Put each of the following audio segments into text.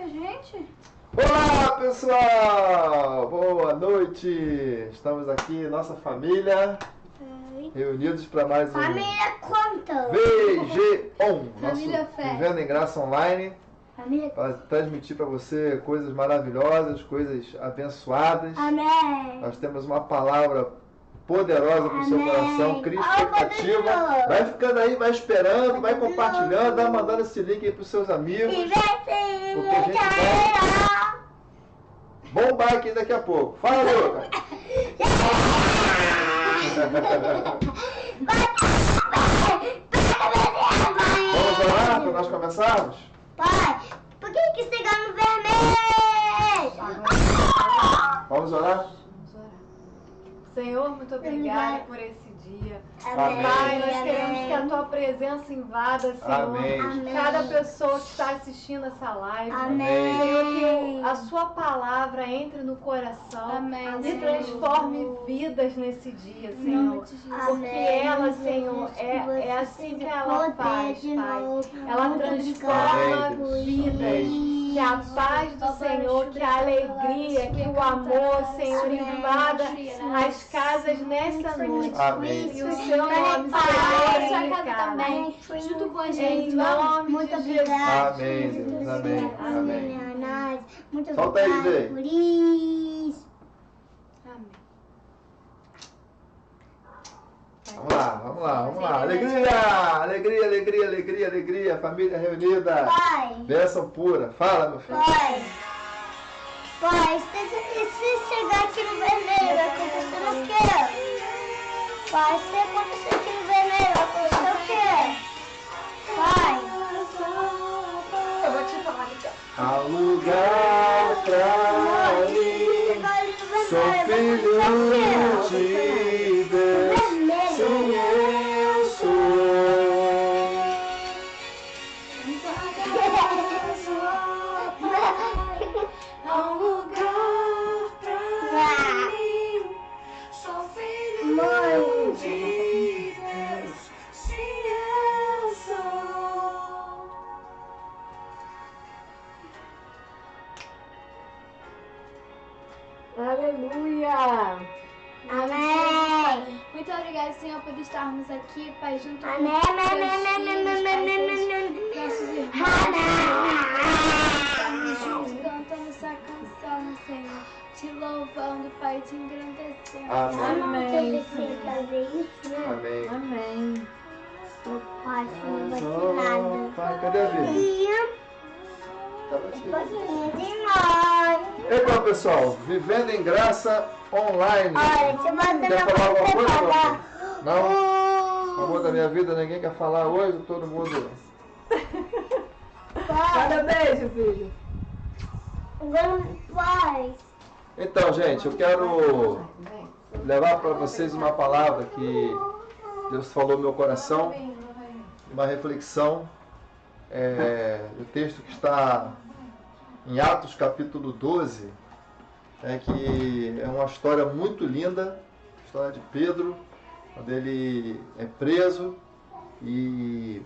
gente. Olá, pessoal! Boa noite! Estamos aqui, nossa família, reunidos para mais um Família Conta! VG-ON, Família nosso Fé. Vivendo em Graça Online, Família... para transmitir para você coisas maravilhosas, coisas abençoadas. Amém! Nós temos uma palavra poderosa para o seu Amém. coração, cria Ah, expectativa. poderoso. Vai ficando aí, vai esperando, vai compartilhando, vai mandando esse link aí para os seus amigos. E vai Porque a gente vai bombar aqui daqui a pouco. Fala, Lucas! Vamos orar para nós começarmos? Pai, por que você ganhou vermelho? Vamos orar? Vamos orar. Senhor, muito obrigada por esse dia. Amém. Pai, nós queremos que a tua presença invada, Senhor. Amém. Cada pessoa que está assistindo essa live. Amém. Senhor, que a sua palavra entre no coração. Amém. E transforme vidas nesse dia, Senhor. Porque Amém. ela, Senhor, é assim que ela faz, Pai. Ela transforma Amém. vidas. Que a paz do Senhor, que a alegria, que o amor, Senhor, invada as casas nessa noite. Amém. E o seu nome seja glorificado. Junto com a Em nome Muito de Jesus. obrigada. Amém, Deus. Amém. Amém. Muito Solta aí, obrigada Zé. por isso. Amém. Vamos lá. Alegria, família reunida. Pai, Bênção pura. Fala, meu filho. pai, se chegar aqui no vermelho, vai acontecer o quê? Pai, se acontecer aqui no vermelho, vai acontecer o quê? Pai, Eu vou te falar então. Há lugar pra ir. Sou filho de Deus. Sim, eu sou. Há um lugar pra mim. Sou filho de Deus. Sim, eu sou. Aleluia. Amém. Muito obrigada, Senhor, por estarmos aqui, Pai, junto com Amém. nossos irmãos. Estamos juntos cantando essa canção, Senhor, te louvando, Pai, te engrandecendo. Amém. Amém. Amém. Pai, não vai ter nada. Pai, cadê a vida? Então, pessoal, Vivendo em Graça Online. Olha, deixa eu botar Quer falar alguma coisa, meu falar. filho? Não? Amor da minha vida, ninguém quer falar hoje, todo mundo. Manda beijo, filho. Pai. Então, gente, eu quero levar para vocês uma palavra que Deus falou no meu coração, uma reflexão. O texto que está em Atos capítulo 12, que é uma história muito linda, a história de Pedro, quando ele é preso e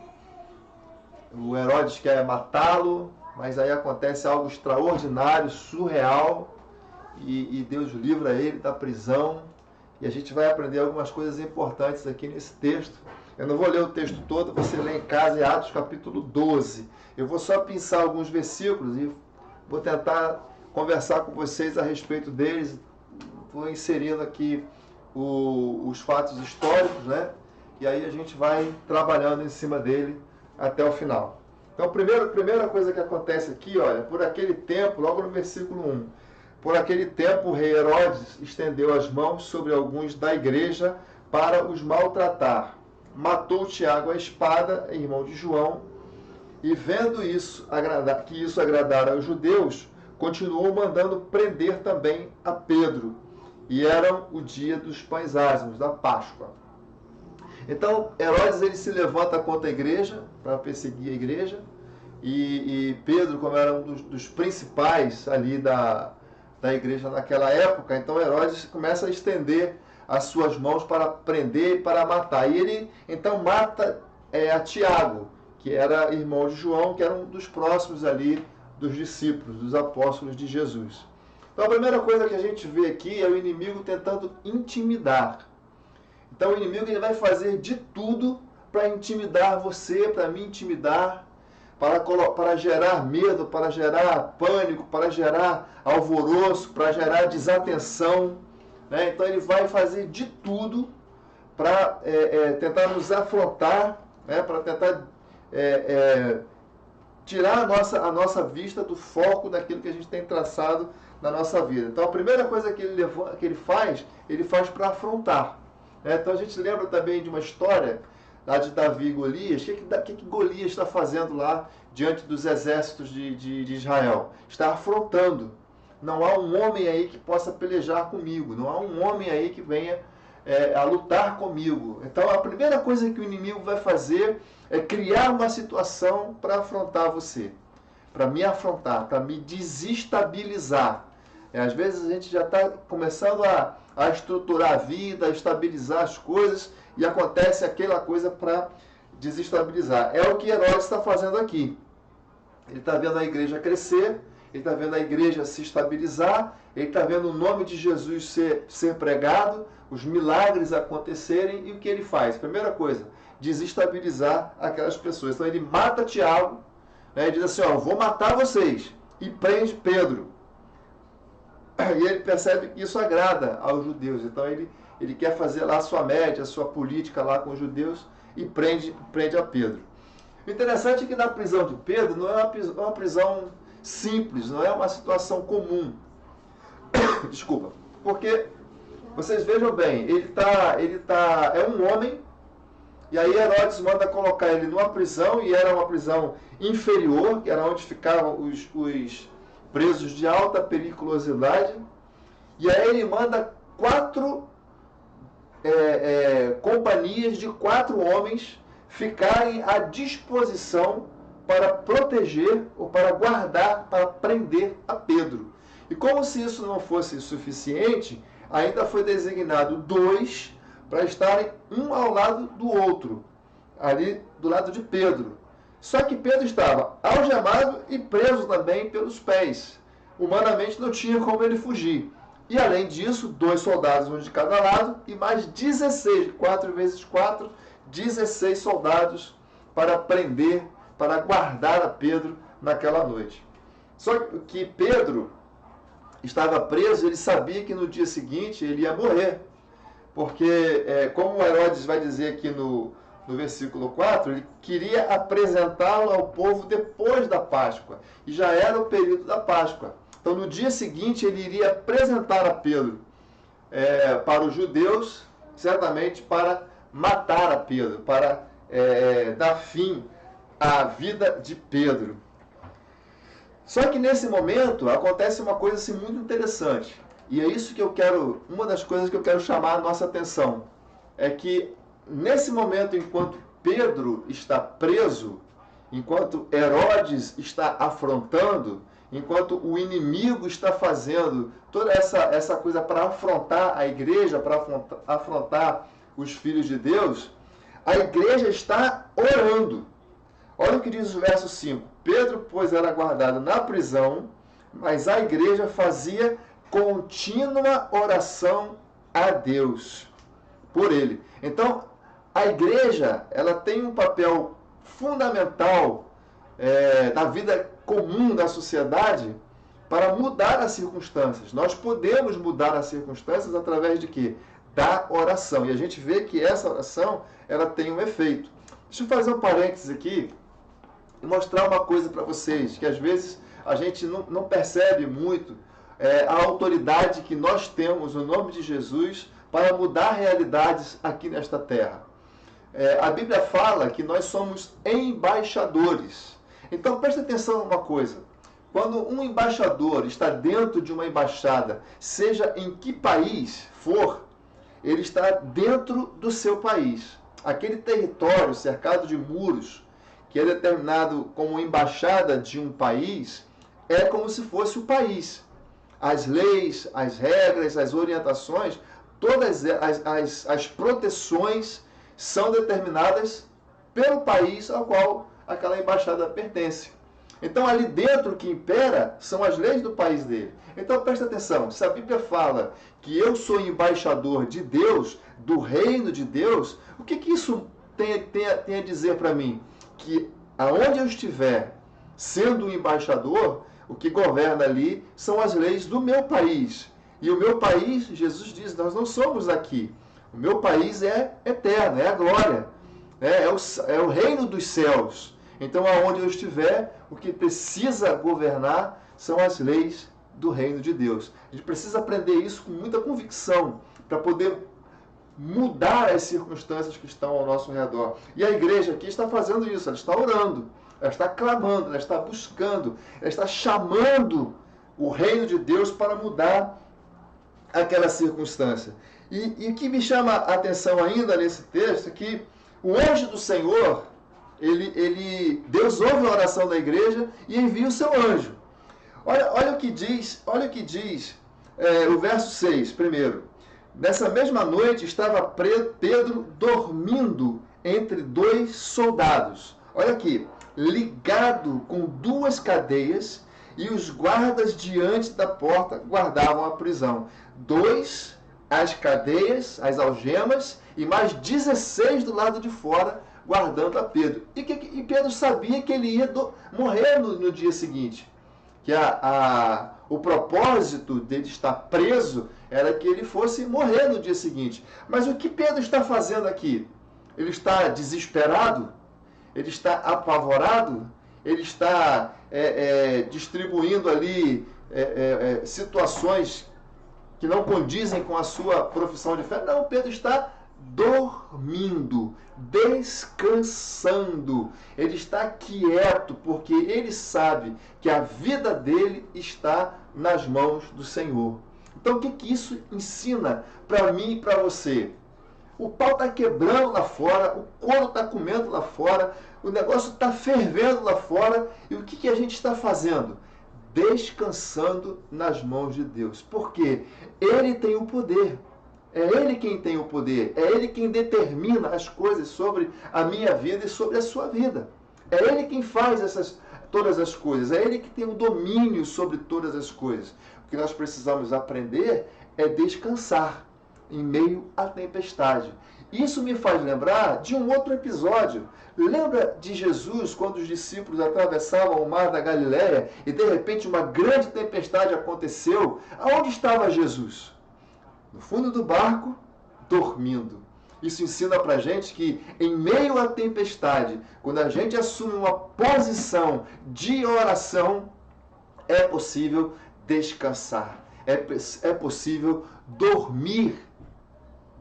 o Herodes quer matá-lo, mas aí acontece algo extraordinário, surreal, e Deus livra ele da prisão, e a gente vai aprender algumas coisas importantes aqui nesse texto. Eu não vou ler o texto todo, você lê em casa, em Atos capítulo 12. Eu vou só pensar alguns versículos e vou tentar conversar com vocês a respeito deles. Vou inserindo aqui os fatos históricos, né? E aí a gente vai trabalhando em cima dele até o final. Então, a primeira coisa que acontece aqui, olha, por aquele tempo, logo no versículo 1, por aquele tempo o rei Herodes estendeu as mãos sobre alguns da igreja para os maltratar. Matou Tiago à espada, irmão de João, e vendo que isso agradara aos judeus, continuou mandando prender também a Pedro. E era o dia dos pães ázimos, da Páscoa. Então, Herodes ele se levanta contra a igreja, para perseguir a igreja, e Pedro, como era um dos principais ali da igreja naquela época, então Herodes começa a estender as suas mãos para prender e para matar. E ele então mata a Tiago, que era irmão de João, que era um dos próximos ali dos discípulos, dos apóstolos de Jesus. Então a primeira coisa que a gente vê aqui é o inimigo tentando intimidar. Então o inimigo ele vai fazer de tudo para intimidar você, para me intimidar, para gerar medo, para gerar pânico, para gerar alvoroço, para gerar desatenção. Né? Então ele vai fazer de tudo para tentar nos afrontar, né? Para tentar tirar a nossa vista do foco daquilo que a gente tem traçado na nossa vida. Então a primeira coisa que ele faz para afrontar. Né? Então a gente lembra também de uma história lá de Davi e Golias. O que Golias está fazendo lá diante dos exércitos de Israel? Está afrontando. Não há um homem aí que possa pelejar comigo. Não há um homem aí que venha a lutar comigo. Então a primeira coisa que o inimigo vai fazer é criar uma situação para afrontar você. Para me afrontar, para me desestabilizar. Às vezes a gente já está começando a estruturar a vida, a estabilizar as coisas e acontece aquela coisa para desestabilizar. É o que Herodes está fazendo aqui. Ele está vendo a igreja crescer, ele está vendo a igreja se estabilizar, ele está vendo o nome de Jesus ser pregado, os milagres acontecerem, e o que ele faz? Primeira coisa, desestabilizar aquelas pessoas. Então ele mata Tiago, né, e diz assim, ó, vou matar vocês, e prende Pedro. E ele percebe que isso agrada aos judeus. Então ele quer fazer lá a sua média, a sua política lá com os judeus e prende a Pedro. O interessante é que na prisão de Pedro não é uma prisão simples, não é uma situação comum. Desculpa. Porque, vocês vejam bem, é um homem, e aí Herodes manda colocar ele numa prisão, e era uma prisão inferior, que era onde ficavam os presos de alta periculosidade, e aí ele manda 4 companhias de 4 homens ficarem à disposição para proteger ou para guardar, para prender a Pedro. E como se isso não fosse suficiente, ainda foi designado 2 para estarem um ao lado do outro, ali do lado de Pedro. Só que Pedro estava algemado e preso também pelos pés. Humanamente não tinha como ele fugir. E além disso, 2 soldados, um de cada lado, e mais 16, 4 vezes 4, 16 soldados para prender, para guardar a Pedro naquela noite. Só que Pedro estava preso, ele sabia que no dia seguinte ele ia morrer. Porque, como Herodes vai dizer aqui no versículo 4, ele queria apresentá-lo ao povo depois da Páscoa. E já era o período da Páscoa. Então, no dia seguinte, ele iria apresentar a Pedro para os judeus, certamente para matar a Pedro, para dar fim à vida de Pedro. Só que nesse momento acontece uma coisa assim, muito interessante. E é isso que uma das coisas que eu quero chamar a nossa atenção. É que nesse momento, enquanto Pedro está preso, enquanto Herodes está afrontando, enquanto o inimigo está fazendo toda essa coisa para afrontar a igreja, para afrontar os filhos de Deus, a igreja está orando. Olha o que diz o verso 5. Pedro, pois, era guardado na prisão, mas a igreja fazia contínua oração a Deus por ele. Então, a igreja, ela tem um papel fundamental na vida comum da sociedade para mudar as circunstâncias. Nós podemos mudar as circunstâncias através de quê? Da oração. E a gente vê que essa oração, ela tem um efeito. Deixa eu fazer um parênteses aqui e mostrar uma coisa para vocês, que às vezes a gente não percebe muito a autoridade que nós temos no nome de Jesus para mudar realidades aqui nesta terra. A Bíblia fala que nós somos embaixadores. Então preste atenção numa coisa. Quando um embaixador está dentro de uma embaixada, seja em que país for, ele está dentro do seu país. Aquele território cercado de muros, que é determinado como embaixada de um país, é como se fosse o país. As leis, as regras, as orientações, todas as proteções são determinadas pelo país ao qual aquela embaixada pertence. Então, ali dentro o que impera são as leis do país dele. Então, presta atenção, se a Bíblia fala que eu sou embaixador de Deus, do reino de Deus, o que isso tem a dizer para mim? Que aonde eu estiver sendo um embaixador, o que governa ali são as leis do meu país. E o meu país, Jesus diz, nós não somos aqui. O meu país é eterno, é a glória, é o reino dos céus. Então, aonde eu estiver, o que precisa governar são as leis do reino de Deus. A gente precisa aprender isso com muita convicção, para poder mudar as circunstâncias que estão ao nosso redor. E a igreja aqui está fazendo isso, ela está orando, ela está clamando, ela está buscando, ela está chamando o reino de Deus para mudar aquela circunstância. E o que me chama a atenção ainda nesse texto é que o anjo do Senhor, Deus ouve a oração da igreja e envia o seu anjo. Olha o que diz o verso 6, primeiro. Nessa mesma noite estava Pedro dormindo entre dois soldados. Olha aqui, ligado com duas cadeias, e os guardas diante da porta guardavam a prisão. 2 as cadeias, as algemas, e mais 16 do lado de fora, guardando a Pedro. E Pedro sabia que ele ia morrer no dia seguinte. Que o propósito dele estar preso era que ele fosse morrer no dia seguinte. Mas o que Pedro está fazendo aqui? Ele está desesperado? Ele está apavorado? Ele está distribuindo ali situações que não condizem com a sua profissão de fé? Não, Pedro está dormindo, descansando. Ele está quieto, porque ele sabe que a vida dele está nas mãos do Senhor. Então, o que isso ensina para mim e para você? O pau está quebrando lá fora, o couro está comendo lá fora, o negócio está fervendo lá fora, e o que a gente está fazendo? Descansando nas mãos de Deus. Porque Ele tem o poder. É Ele quem tem o poder. É Ele quem determina as coisas sobre a minha vida e sobre a sua vida. É Ele quem faz todas as coisas. É Ele que tem o domínio sobre todas as coisas. O que nós precisamos aprender é descansar em meio à tempestade. Isso me faz lembrar de um outro episódio. Lembra de Jesus, quando os discípulos atravessavam o mar da Galileia e de repente uma grande tempestade aconteceu? Aonde estava Jesus? No fundo do barco, dormindo. Isso ensina pra gente que em meio à tempestade, quando a gente assume uma posição de oração, é possível descansar. É possível dormir,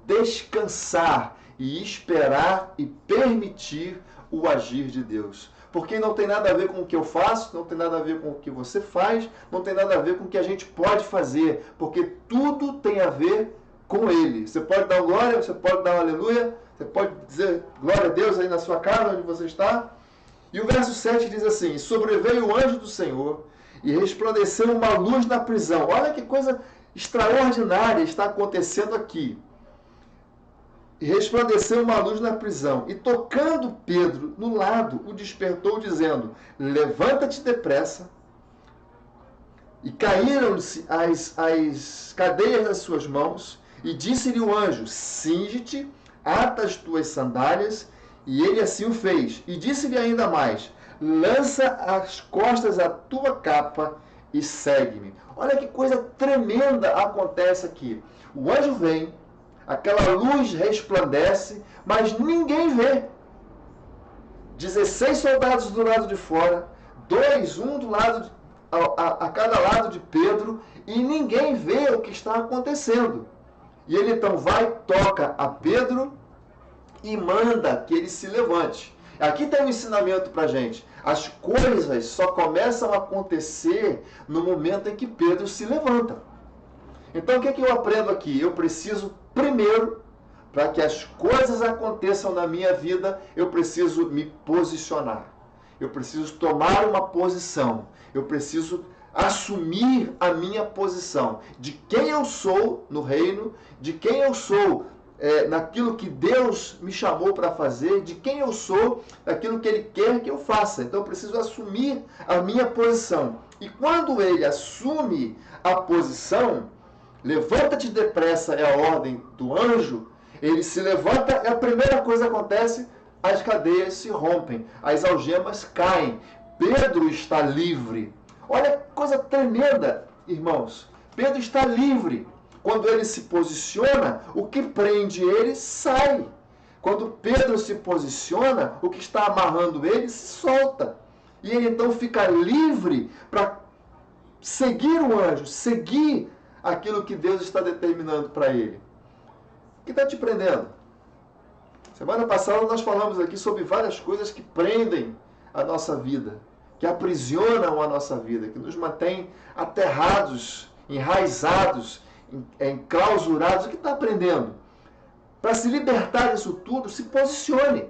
descansar e esperar e permitir o agir de Deus. Porque não tem nada a ver com o que eu faço, não tem nada a ver com o que você faz, não tem nada a ver com o que a gente pode fazer, porque tudo tem a ver com Ele. Você pode dar glória, você pode dar um aleluia, você pode dizer glória a Deus aí na sua casa, onde você está. E o verso 7 diz assim: sobreveio o anjo do Senhor e resplandeceu uma luz na prisão. Olha que coisa extraordinária está acontecendo aqui. E resplandeceu uma luz na prisão, e tocando Pedro no lado, o despertou, dizendo: levanta-te depressa. E caíram-se as cadeias das suas mãos, e disse-lhe o anjo: cinge-te, ata as tuas sandálias. E ele assim o fez. E disse-lhe ainda mais: lança às costas a tua capa e segue-me. Olha que coisa tremenda acontece aqui. O anjo vem, aquela luz resplandece, mas ninguém vê. 16 soldados do lado de fora, um do lado a cada lado de Pedro, e ninguém vê o que está acontecendo. E ele então vai, toca a Pedro e manda que ele se levante. Aqui tem um ensinamento para a gente. As coisas só começam a acontecer no momento em que Pedro se levanta. Então o que eu aprendo aqui? Eu preciso primeiro, para que as coisas aconteçam na minha vida, eu preciso me posicionar. Eu preciso tomar uma posição. Eu preciso assumir a minha posição de quem eu sou no reino, de quem eu sou naquilo que Deus me chamou para fazer, de quem eu sou, daquilo que Ele quer que eu faça. Então eu preciso assumir a minha posição. E quando ele assume a posição, levanta-te depressa é a ordem do anjo, ele se levanta e a primeira coisa que acontece, as cadeias se rompem, as algemas caem. Pedro está livre. Olha que coisa tremenda, irmãos. Pedro está livre. Quando ele se posiciona, o que prende ele sai. Quando Pedro se posiciona, o que está amarrando ele se solta. E ele então fica livre para seguir o anjo, seguir aquilo que Deus está determinando para ele. O que está te prendendo? Semana passada nós falamos aqui sobre várias coisas que prendem a nossa vida, que aprisionam a nossa vida, que nos mantêm aterrados, enraizados, enclausurados. O que está prendendo? Para se libertar disso tudo, se posicione.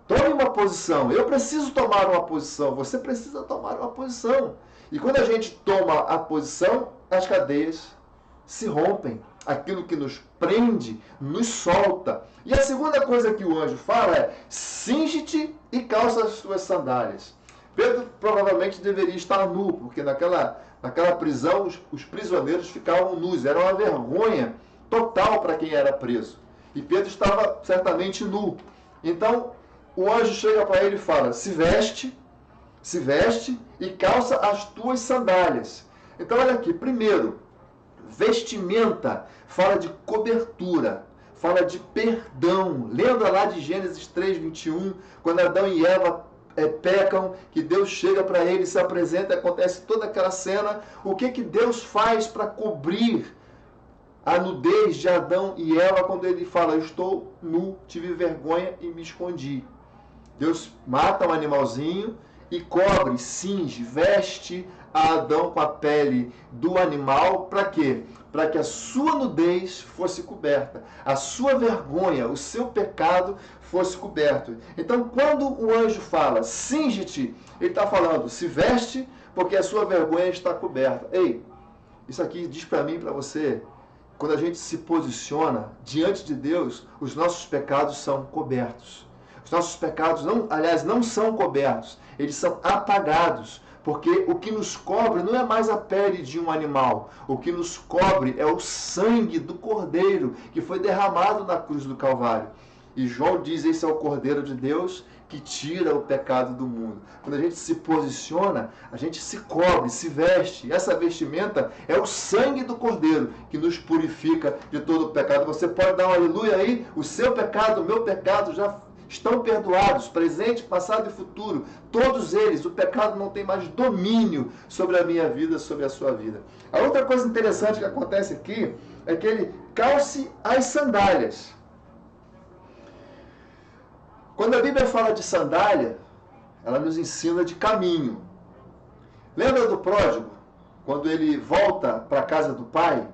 Tome uma posição. Eu preciso tomar uma posição. Você precisa tomar uma posição. E quando a gente toma a posição, as cadeias se rompem. Aquilo que nos prende, nos solta. E a segunda coisa que o anjo fala é: cinge-te e calça as tuas sandálias. Pedro provavelmente deveria estar nu, porque naquela prisão os prisioneiros ficavam nus. Era uma vergonha total para quem era preso. E Pedro estava certamente nu. Então o anjo chega para ele e fala: se veste e calça as tuas sandálias. Então olha aqui, primeiro, vestimenta fala de cobertura, fala de perdão. Lembra lá de Gênesis 3:21, quando Adão e Eva pecam, que Deus chega para eles, se apresenta, acontece toda aquela cena. O que Deus faz para cobrir a nudez de Adão e Eva quando ele fala: eu estou nu, tive vergonha e me escondi? Deus mata um animalzinho e cobre, cinge, veste a Adão com a pele do animal. Para quê? Para que a sua nudez fosse coberta, a sua vergonha, o seu pecado fosse coberto. Então, quando o anjo fala, cinge-te, ele está falando, se veste, porque a sua vergonha está coberta. Ei, isso aqui diz para mim e para você, quando a gente se posiciona diante de Deus, os nossos pecados são cobertos. Os nossos pecados, não são cobertos, eles são apagados. Porque o que nos cobre não é mais a pele de um animal. O que nos cobre é o sangue do Cordeiro, que foi derramado na cruz do Calvário. E João diz: esse é o Cordeiro de Deus que tira o pecado do mundo. Quando a gente se posiciona, a gente se cobre, se veste. E essa vestimenta é o sangue do Cordeiro que nos purifica de todo o pecado. Você pode dar um aleluia aí? O seu pecado, o meu pecado já estão perdoados, presente, passado e futuro. Todos eles, o pecado não tem mais domínio sobre a minha vida, sobre a sua vida. A outra coisa interessante que acontece aqui é que ele calce as sandálias. Quando a Bíblia fala de sandália, ela nos ensina de caminho. Lembra do pródigo? Quando ele volta para a casa do pai,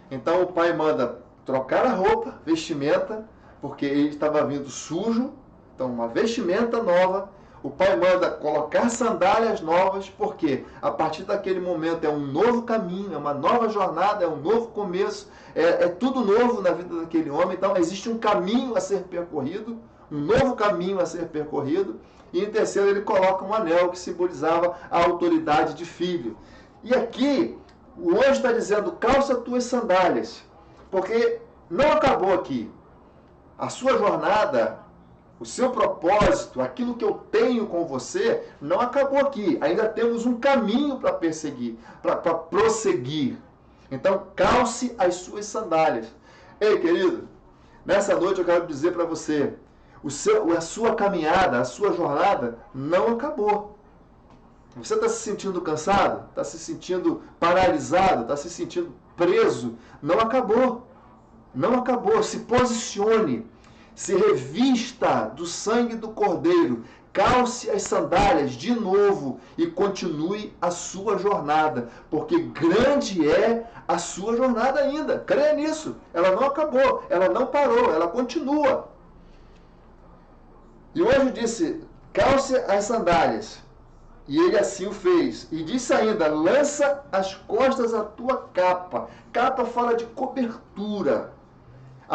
então o pai manda trocar a roupa, vestimenta, porque ele estava vindo sujo. Então, uma vestimenta nova, o pai manda colocar sandálias novas, porque a partir daquele momento é um novo caminho, é uma nova jornada, é um novo começo, é tudo novo na vida daquele homem. Então, existe um caminho a ser percorrido, um novo caminho a ser percorrido. E em terceiro, ele coloca um anel que simbolizava a autoridade de filho. E aqui, o anjo está dizendo: calça tuas sandálias, porque não acabou aqui. A sua jornada, o seu propósito, aquilo que eu tenho com você, não acabou aqui. Ainda temos um caminho para perseguir, para prosseguir. Então, calce as suas sandálias. Ei, querido, nessa noite eu quero dizer para você, a sua caminhada, a sua jornada não acabou. Você está se sentindo cansado? Está se sentindo paralisado? Está se sentindo preso? Não acabou. Não acabou. Se posicione. Se revista do sangue do Cordeiro, calce as sandálias de novo e continue a sua jornada, porque grande é a sua jornada ainda. Creia nisso. Ela não acabou, ela não parou, ela continua. E o anjo disse: calce as sandálias. E ele assim o fez. E disse ainda: lança às costas a tua capa. Capa fala de cobertura.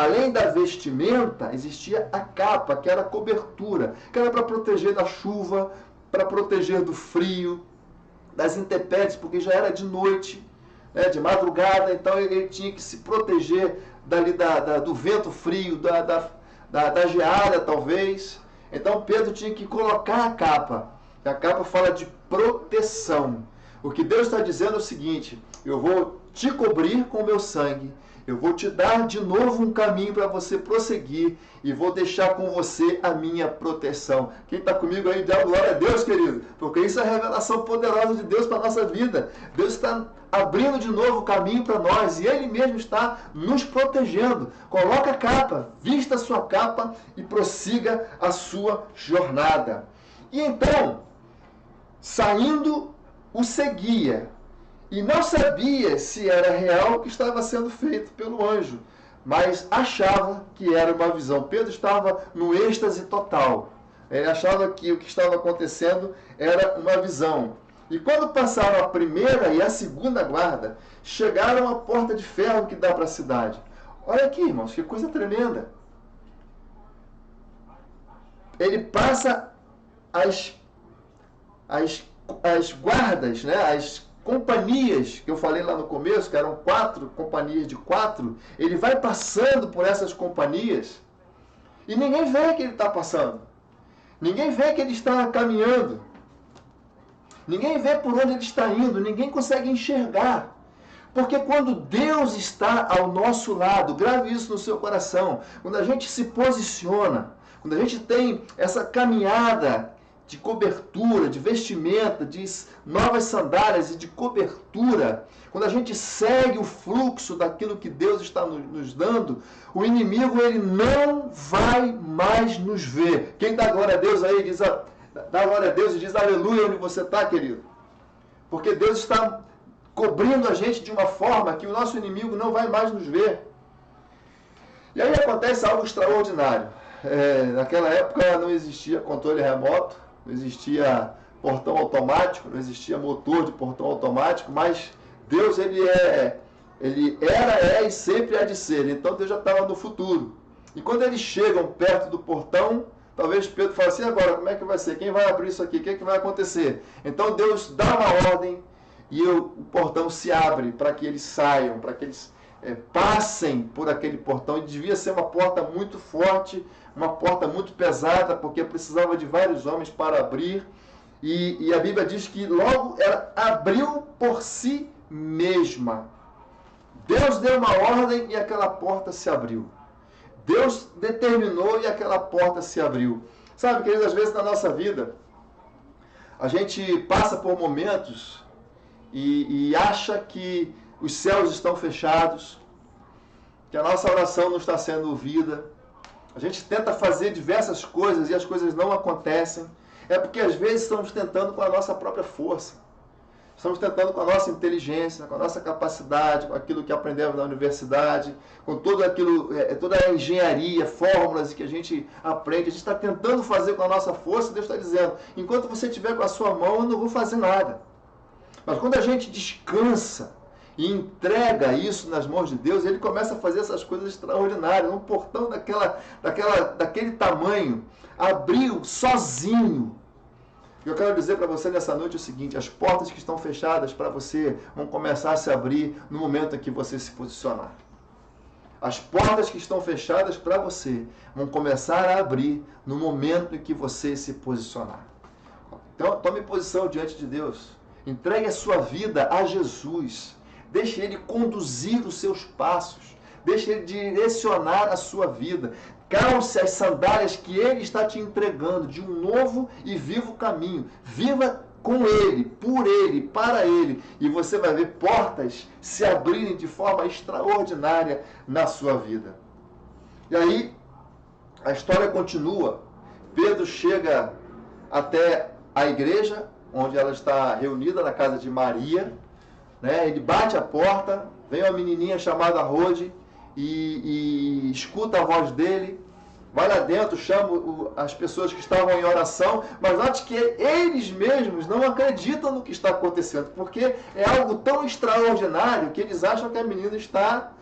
Além da vestimenta, existia a capa, que era a cobertura, que era para proteger da chuva, para proteger do frio, das intempéries, porque já era de noite, né, de madrugada, então ele tinha que se proteger dali do vento frio, da geada talvez. Então Pedro tinha que colocar a capa. A capa fala de proteção. O que Deus está dizendo é o seguinte: eu vou te cobrir com o meu sangue, eu vou te dar de novo um caminho para você prosseguir e vou deixar com você a minha proteção. Quem está comigo aí, dá glória a Deus, querido, porque isso é a revelação poderosa de Deus para a nossa vida. Deus está abrindo de novo o caminho para nós e Ele mesmo está nos protegendo. Coloca a capa, vista a sua capa e prossiga a sua jornada. E então, saindo, o seguia. E não sabia se era real o que estava sendo feito pelo anjo, mas achava que era uma visão. Pedro estava no êxtase total. Ele achava que o que estava acontecendo era uma visão. E quando passaram a primeira e a segunda guarda, chegaram à porta de ferro que dá para a cidade. Olha aqui, irmãos, que coisa tremenda. Ele passa as guardas, né, as companhias que eu falei lá no começo, que eram 4 companhias de 4, ele vai passando por essas companhias e ninguém vê que ele está passando. Ninguém vê que ele está caminhando. Ninguém vê por onde ele está indo. Ninguém consegue enxergar. Porque quando Deus está ao nosso lado, grave isso no seu coração, quando a gente se posiciona, quando a gente tem essa caminhada de cobertura, de vestimenta, de novas sandálias e de cobertura, quando a gente segue o fluxo daquilo que Deus está nos dando, o inimigo ele não vai mais nos ver. Quem dá glória a Deus aí, dá glória a Deus e diz aleluia onde você está, querido. Porque Deus está cobrindo a gente de uma forma que o nosso inimigo não vai mais nos ver. E aí acontece algo extraordinário. Naquela época não existia controle remoto, não existia portão automático, não existia motor de portão automático, mas Deus ele era, é e sempre há de ser. Então Deus já estava no futuro. E quando eles chegam perto do portão, talvez Pedro fale assim: agora como é que vai ser? Quem vai abrir isso aqui? O que é que vai acontecer? Então Deus dá uma ordem e o portão se abre para que eles saiam, para que eles passem por aquele portão. E devia ser uma porta muito forte, uma porta muito pesada, porque precisava de vários homens para abrir. E a Bíblia diz que logo ela abriu por si mesma. Deus deu uma ordem e aquela porta se abriu. Deus determinou e aquela porta se abriu. Sabe, queridos, às vezes na nossa vida, a gente passa por momentos e acha que os céus estão fechados, que a nossa oração não está sendo ouvida. A gente tenta fazer diversas coisas e as coisas não acontecem. É porque às vezes estamos tentando com a nossa própria força. Estamos tentando com a nossa inteligência, com a nossa capacidade, com aquilo que aprendemos na universidade, com tudo aquilo, toda a engenharia, fórmulas que a gente aprende. A gente está tentando fazer com a nossa força e Deus está dizendo: enquanto você estiver com a sua mão, eu não vou fazer nada. Mas quando a gente descansa e entrega isso nas mãos de Deus, Ele começa a fazer essas coisas extraordinárias. Um portão daquele tamanho abriu sozinho. Eu quero dizer para você nessa noite o seguinte: as portas que estão fechadas para você vão começar a se abrir no momento em que você se posicionar. As portas que estão fechadas para você vão começar a abrir no momento em que você se posicionar. Então, tome posição diante de Deus. Entregue a sua vida a Jesus. Deixe Ele conduzir os seus passos. Deixe Ele direcionar a sua vida. Calce as sandálias que Ele está te entregando de um novo e vivo caminho. Viva com Ele, por Ele, para Ele. E você vai ver portas se abrirem de forma extraordinária na sua vida. E aí, a história continua. Pedro chega até a igreja, onde ela está reunida na casa de Maria. Né? Ele bate a porta, vem uma menininha chamada Rode e escuta a voz dele, vai lá dentro, chama as pessoas que estavam em oração, mas note que eles mesmos não acreditam no que está acontecendo, porque é algo tão extraordinário que eles acham que a menina está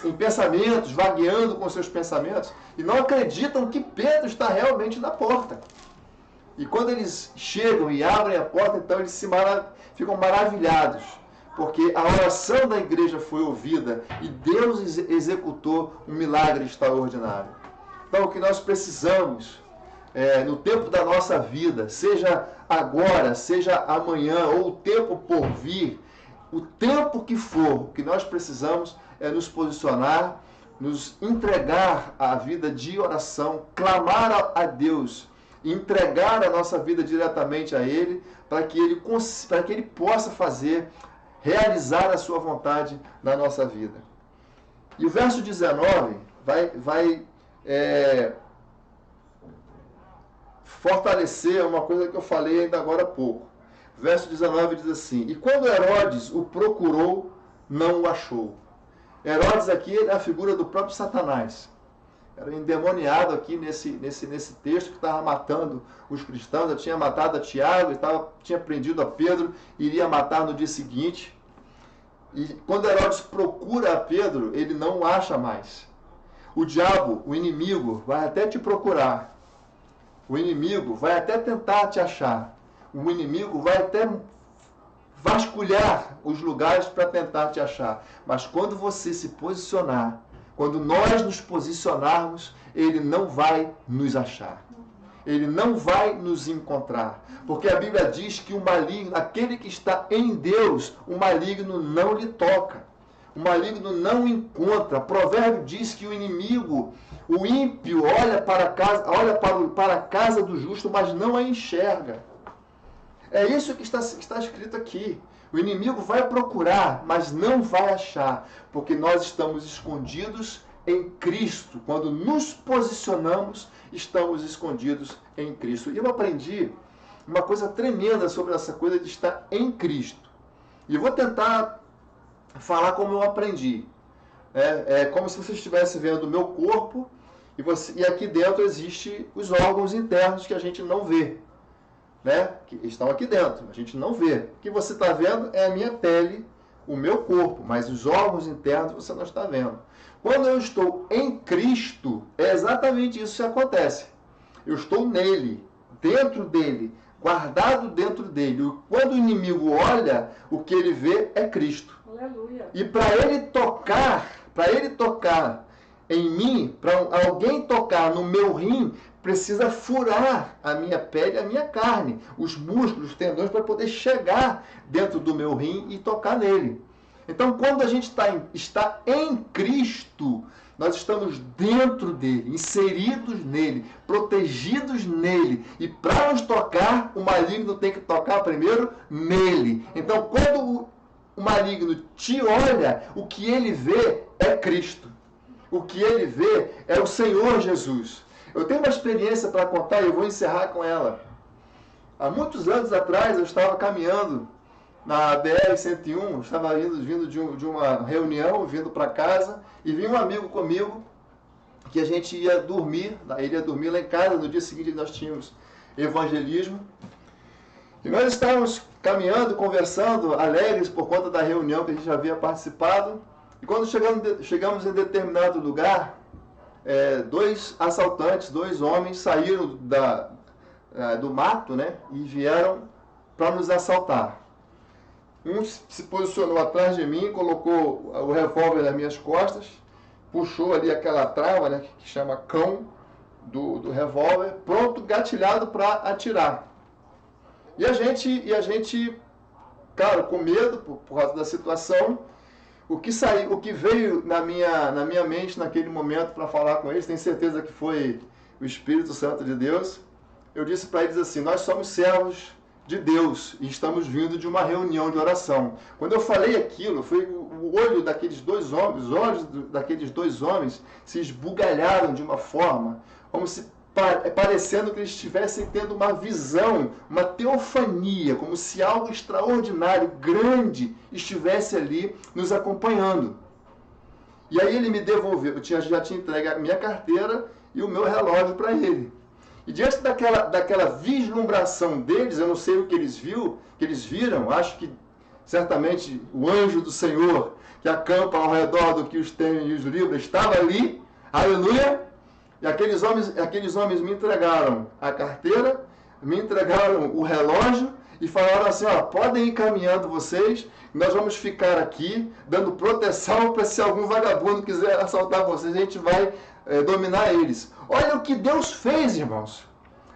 em pensamentos, vagueando com seus pensamentos, e não acreditam que Pedro está realmente na porta. E quando eles chegam e abrem a porta, então eles ficam maravilhados, porque a oração da igreja foi ouvida e Deus executou um milagre extraordinário. Então, o que nós precisamos no tempo da nossa vida, seja agora, seja amanhã, ou o tempo por vir, o tempo que for, o que nós precisamos é nos posicionar, nos entregar à vida de oração, clamar a Deus, entregar a nossa vida diretamente a Ele, para que Ele possa realizar a sua vontade na nossa vida. E o verso 19 vai fortalecer uma coisa que eu falei ainda agora há pouco. O verso 19 diz assim: e quando Herodes o procurou, não o achou. Herodes aqui é a figura do próprio Satanás. Era um endemoniado aqui nesse texto que estava matando os cristãos. Já tinha matado a Tiago, tinha prendido a Pedro, iria matar no dia seguinte. E quando Herodes procura a Pedro, ele não o acha mais. O diabo, o inimigo, vai até te procurar. O inimigo vai até tentar te achar. O inimigo vai até vasculhar os lugares para tentar te achar. Mas quando você se posicionar, quando nós nos posicionarmos, ele não vai nos achar. Ele não vai nos encontrar. Porque a Bíblia diz que o maligno, aquele que está em Deus, o maligno não lhe toca. O maligno não encontra. O provérbio diz que o inimigo, o ímpio, olha para a casa do justo, mas não a enxerga. É isso que está escrito aqui. O inimigo vai procurar, mas não vai achar, porque nós estamos escondidos em Cristo. Quando nos posicionamos, estamos escondidos em Cristo. E eu aprendi uma coisa tremenda sobre essa coisa de estar em Cristo. E eu vou tentar falar como eu aprendi. É como se você estivesse vendo o meu corpo e aqui dentro existem os órgãos internos que a gente não vê. Que estão aqui dentro, a gente não vê. O que você está vendo é a minha pele, o meu corpo, mas os órgãos internos você não está vendo. Quando eu estou em Cristo, é exatamente isso que acontece. Eu estou nele, dentro dele, guardado dentro dele. Quando o inimigo olha, o que ele vê é Cristo. Aleluia. E para ele tocar em mim, para alguém tocar no meu rim, precisa furar a minha pele, a minha carne, os músculos, os tendões, para poder chegar dentro do meu rim e tocar nele. Então, quando a gente está em Cristo, nós estamos dentro dele, inseridos nele, protegidos nele. E para nos tocar, o maligno tem que tocar primeiro nele. Então, quando o maligno te olha, o que ele vê é Cristo. O que ele vê é o Senhor Jesus. Eu tenho uma experiência para contar e eu vou encerrar com ela. Há muitos anos atrás, eu estava caminhando na BR-101, estava vindo de uma reunião, vindo para casa, e vinha um amigo comigo, que a gente ia dormir, ele ia dormir lá em casa, no dia seguinte nós tínhamos evangelismo, e nós estávamos caminhando, conversando, alegres por conta da reunião que a gente já havia participado, e quando chegamos em determinado lugar, dois assaltantes, dois homens, saíram do mato, e vieram para nos assaltar. Um se posicionou atrás de mim, colocou o revólver nas minhas costas, puxou ali aquela trava, que chama cão do revólver, pronto, gatilhado para atirar. E a gente, claro, com medo por causa da situação, o que veio na minha mente naquele momento para falar com eles, tenho certeza que foi o Espírito Santo de Deus, eu disse para eles assim: nós somos servos de Deus e estamos vindo de uma reunião de oração. Quando eu falei aquilo, foi o olho daqueles dois homens, os olhos daqueles dois homens se esbugalharam de uma forma, como se parecendo que eles estivessem tendo uma visão, uma teofania, como se algo extraordinário, grande, estivesse ali nos acompanhando. E aí ele me devolveu, já tinha entregue a minha carteira e o meu relógio para ele. E diante daquela vislumbração deles, eu não sei o que eles viram, acho que certamente o anjo do Senhor que acampa ao redor do que os tem e os livra, estava ali, aleluia, e aqueles homens me entregaram a carteira, me entregaram o relógio e falaram assim, ó, podem ir caminhando vocês, nós vamos ficar aqui dando proteção para se algum vagabundo quiser assaltar vocês, a gente vai dominar eles. Olha o que Deus fez, irmãos.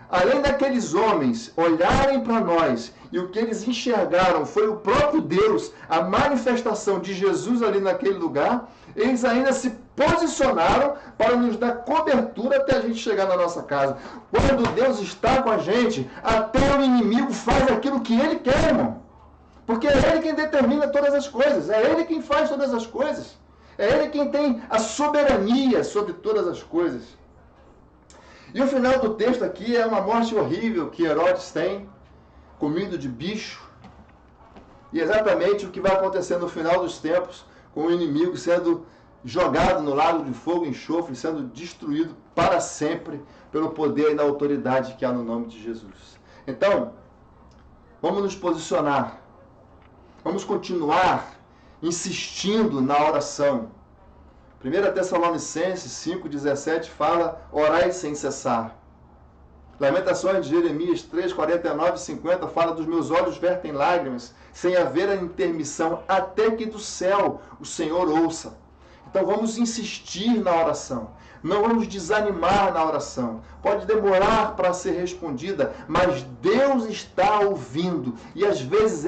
Além daqueles homens olharem para nós e o que eles enxergaram foi o próprio Deus, a manifestação de Jesus ali naquele lugar, eles ainda se posicionaram para nos dar cobertura até a gente chegar na nossa casa. Quando Deus está com a gente, até o inimigo faz aquilo que ele quer, irmão. Porque é ele quem determina todas as coisas, é ele quem faz todas as coisas, é ele quem tem a soberania sobre todas as coisas. E o final do texto aqui é uma morte horrível que Herodes tem, comido de bicho. E exatamente o que vai acontecer no final dos tempos, com o inimigo sendo jogado no lago de fogo e enxofre, sendo destruído para sempre pelo poder e na autoridade que há no nome de Jesus. Então, vamos nos posicionar. Vamos continuar insistindo na oração. 1 Tessalonicenses 5,17 fala, orai sem cessar. Lamentações de Jeremias 3, 49 e 50 fala, dos meus olhos vertem lágrimas, sem haver a intermissão, até que do céu o Senhor ouça. Então vamos insistir na oração. Não vamos desanimar na oração. Pode demorar para ser respondida, mas Deus está ouvindo. E às vezes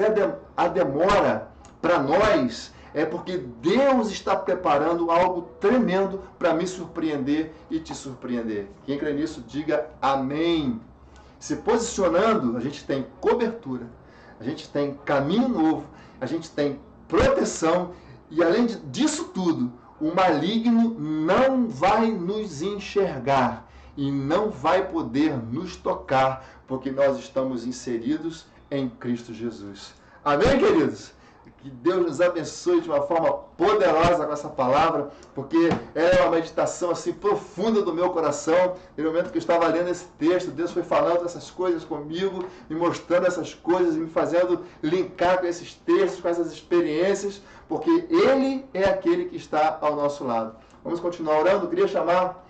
a demora para nós é porque Deus está preparando algo tremendo para me surpreender e te surpreender. Quem crê nisso, diga amém. Se posicionando, a gente tem cobertura, a gente tem caminho novo, a gente tem proteção e além disso tudo, o maligno não vai nos enxergar e não vai poder nos tocar, porque nós estamos inseridos em Cristo Jesus. Amém, queridos? Que Deus nos abençoe de uma forma poderosa com essa palavra, porque é uma meditação assim profunda do meu coração. No momento que eu estava lendo esse texto, Deus foi falando essas coisas comigo, me mostrando essas coisas e me fazendo linkar com esses textos, com essas experiências, porque Ele é aquele que está ao nosso lado. Vamos continuar orando. Eu queria chamar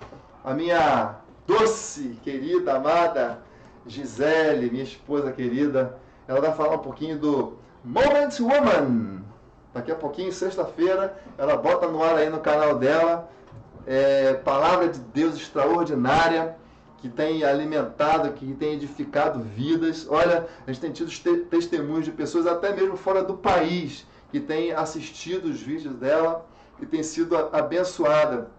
a minha doce, querida, amada Gisele, minha esposa querida. Ela vai falar um pouquinho do Moment Woman. Daqui a pouquinho, sexta-feira, ela bota no ar aí no canal dela. Palavra de Deus extraordinária, que tem alimentado, que tem edificado vidas. Olha, a gente tem tido testemunhos de pessoas até mesmo fora do país que têm assistido os vídeos dela e tem sido abençoada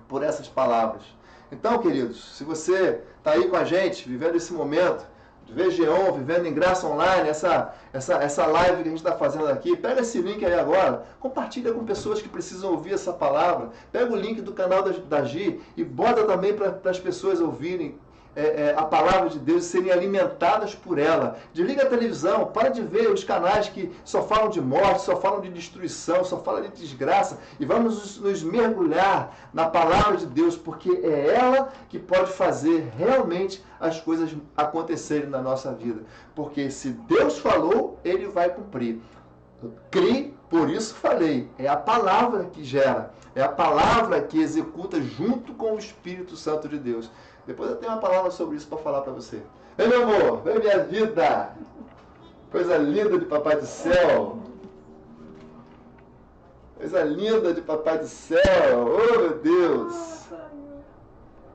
por essas palavras. Então, queridos, se você está aí com a gente, vivendo esse momento de VGON, vivendo em graça online, essa live que a gente está fazendo aqui, pega esse link aí agora, compartilha com pessoas que precisam ouvir essa palavra, pega o link do canal da Gi e bota também para as pessoas ouvirem a palavra de Deus e serem alimentadas por ela. Desliga a televisão, para de ver os canais que só falam de morte, só falam de destruição, só falam de desgraça, e vamos nos mergulhar na palavra de Deus, porque é ela que pode fazer realmente as coisas acontecerem na nossa vida. Porque se Deus falou, Ele vai cumprir. Crie, por isso falei, é a palavra que gera, é a palavra que executa junto com o Espírito Santo de Deus. Depois eu tenho uma palavra sobre isso para falar para você. Vem, meu amor, vem, minha vida. Coisa linda de Papai do Céu. Coisa linda de Papai do Céu. Oh, meu Deus.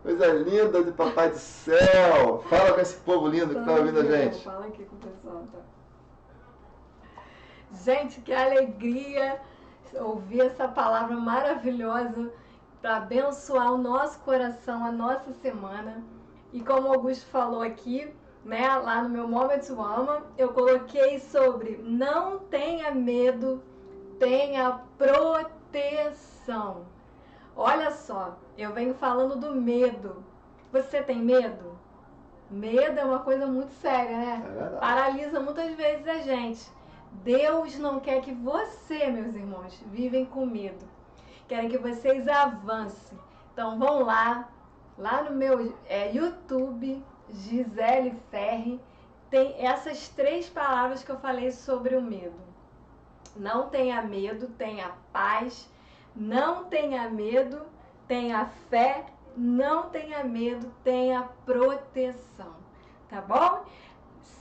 Coisa linda de Papai do Céu. Fala com esse povo lindo que está ouvindo a gente. Fala aqui com o pessoal, tá? Gente, que alegria ouvir essa palavra maravilhosa para abençoar o nosso coração, a nossa semana. E como o Augusto falou aqui, né, lá no meu Moment Woman, eu coloquei sobre não tenha medo, tenha proteção. Olha só, eu venho falando do medo. Você tem medo? Medo é uma coisa muito séria, né? É verdade. Paralisa muitas vezes a gente. Deus não quer que você, meus irmãos, vivem com medo. Querem que vocês avancem. Então vão lá no meu YouTube, Gisele Ferri, tem essas 3 palavras que eu falei sobre o medo. Não tenha medo, tenha paz. Não tenha medo, tenha fé. Não tenha medo, tenha proteção. Tá bom?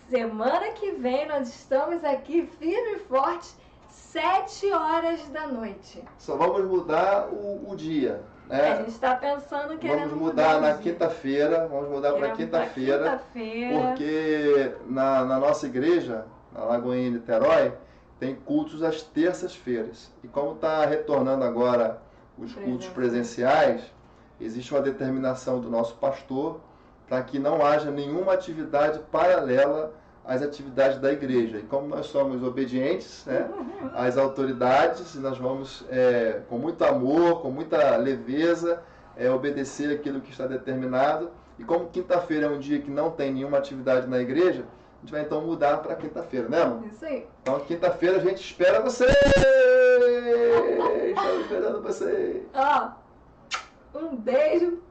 Semana que vem nós estamos aqui firme e forte, 7 horas da noite. Só vamos mudar o dia, né? A gente está pensando que vamos mudar na o dia. quinta-feira, vamos mudar para quinta-feira, quinta-feira. porque na nossa igreja, na Lagoinha Niterói, tem cultos às terças-feiras. E como está retornando agora os cultos presenciais, existe uma determinação do nosso pastor para que não haja nenhuma atividade paralela às atividades da igreja. E como nós somos obedientes, né, às autoridades, nós vamos, com muito amor, com muita leveza, obedecer aquilo que está determinado. E como quinta-feira é um dia que não tem nenhuma atividade na igreja, a gente vai então mudar para quinta-feira, né, amor? Isso aí. Então, quinta-feira a gente espera vocês! Estamos esperando vocês! Ó, um beijo